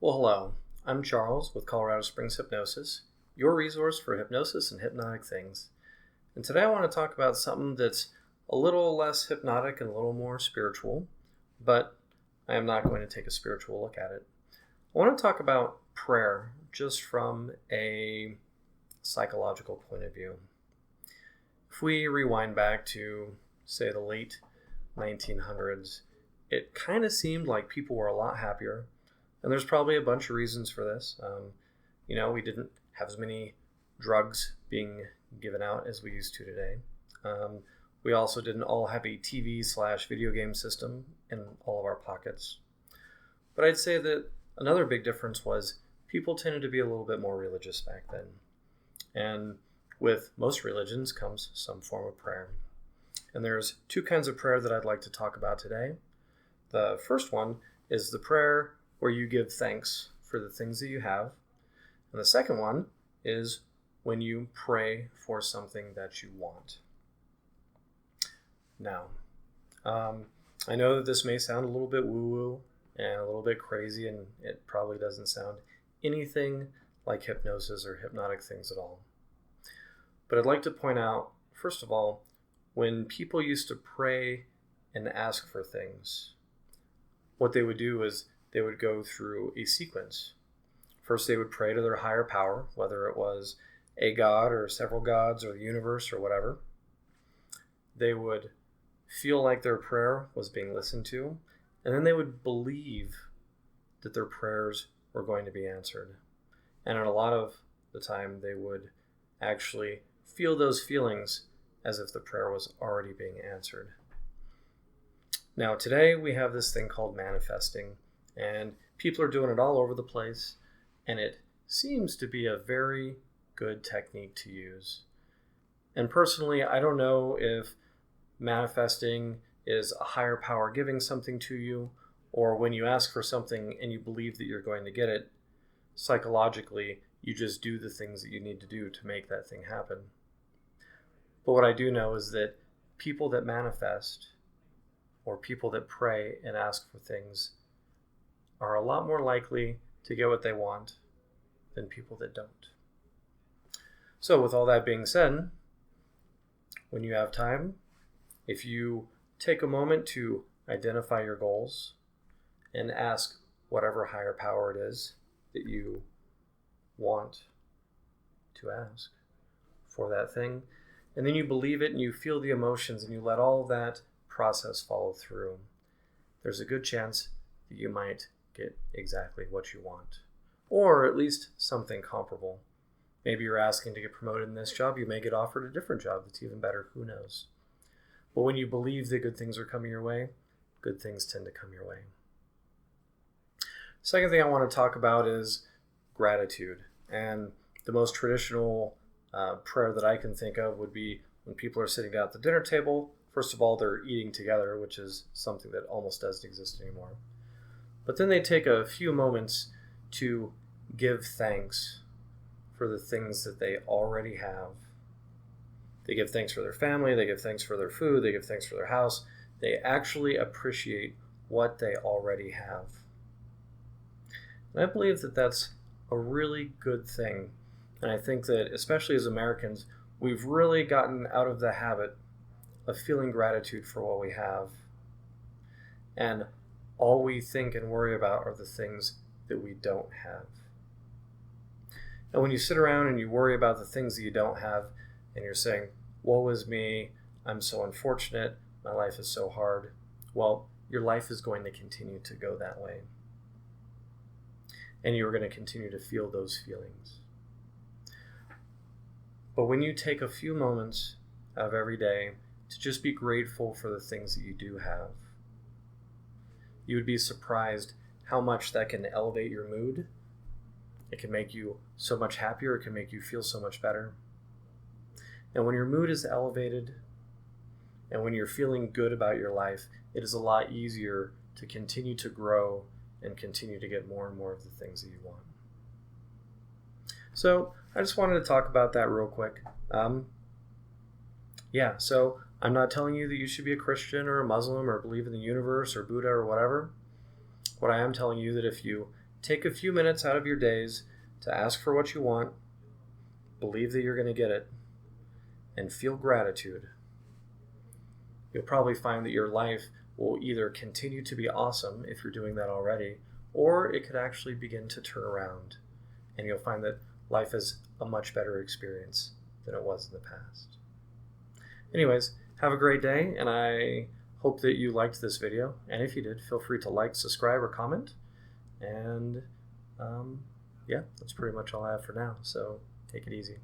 Well, hello. I'm Charles with Colorado Springs Hypnosis, your resource for hypnosis and hypnotic things. And today I want to talk about something that's a little less hypnotic and a little more spiritual, but I am not going to take a spiritual look at it. I want to talk about prayer just from a psychological point of view. If we rewind back to, say, the late 1900s, it kind of seemed like people were a lot happier. And there's probably a bunch of reasons for this. We didn't have as many drugs being given out as we used to today. We also didn't all have a TV/video game system in all of our pockets. But I'd say that another big difference was people tended to be a little bit more religious back then. And with most religions comes some form of prayer. And there's two kinds of prayer that I'd like to talk about today. The first one is the prayer where you give thanks for the things that you have. And the second one is when you pray for something that you want. Now, I know that this may sound a little bit woo-woo and a little bit crazy, and it probably doesn't sound anything like hypnosis or hypnotic things at all. But I'd like to point out, first of all, when people used to pray and ask for things, what they would do is they would go through a sequence. First, they would pray to their higher power, whether it was a god or several gods or the universe or whatever. They would feel like their prayer was being listened to, and then they would believe that their prayers were going to be answered. And a lot of the time, they would actually feel those feelings as if the prayer was already being answered. Now, today we have this thing called manifesting, and people are doing it all over the place, and it seems to be a very good technique to use. And personally, I don't know if manifesting is a higher power giving something to you, or when you ask for something and you believe that you're going to get it, psychologically, you just do the things that you need to do to make that thing happen. But what I do know is that people that manifest, or people that pray and ask for things, are a lot more likely to get what they want than people that don't. So with all that being said, when you have time, if you take a moment to identify your goals and ask whatever higher power it is that you want to ask for that thing, and then you believe it and you feel the emotions and you let all of that process follow through, there's a good chance that you might get exactly what you want, or at least something comparable. Maybe you're asking to get promoted in this job, you may get offered a different job that's even better, who knows. But when you believe that good things are coming your way, good things tend to come your way. Second thing I want to talk about is gratitude. And the most traditional prayer that I can think of would be when people are sitting down at the dinner table. First of all, they're eating together, which is something that almost doesn't exist anymore. But then they take a few moments to give thanks for the things that they already have. They give thanks for their family, they give thanks for their food, they give thanks for their house. They actually appreciate what they already have. And I believe that that's a really good thing. And I think that, especially as Americans, we've really gotten out of the habit of feeling gratitude for what we have. And all we think and worry about are the things that we don't have. And when you sit around and you worry about the things that you don't have, and you're saying, woe is me, I'm so unfortunate, my life is so hard, well, your life is going to continue to go that way. And you're going to continue to feel those feelings. But when you take a few moments out of every day to just be grateful for the things that you do have, you would be surprised how much that can elevate your mood. It can make you so much happier. It can make you feel so much better. And when your mood is elevated and when you're feeling good about your life, it is a lot easier to continue to grow and continue to get more and more of the things that you want. So I just wanted to talk about that real quick. So I'm not telling you that you should be a Christian or a Muslim or believe in the universe or Buddha or whatever. What I am telling you that if you take a few minutes out of your days to ask for what you want, believe that you're going to get it, and feel gratitude. You'll probably find that your life will either continue to be awesome if you're doing that already, or it could actually begin to turn around, and you'll find that life is a much better experience than it was in the past. Anyways, have a great day, and I hope that you liked this video. And if you did, feel free to like, subscribe, or comment. And yeah, that's pretty much all I have for now. So take it easy.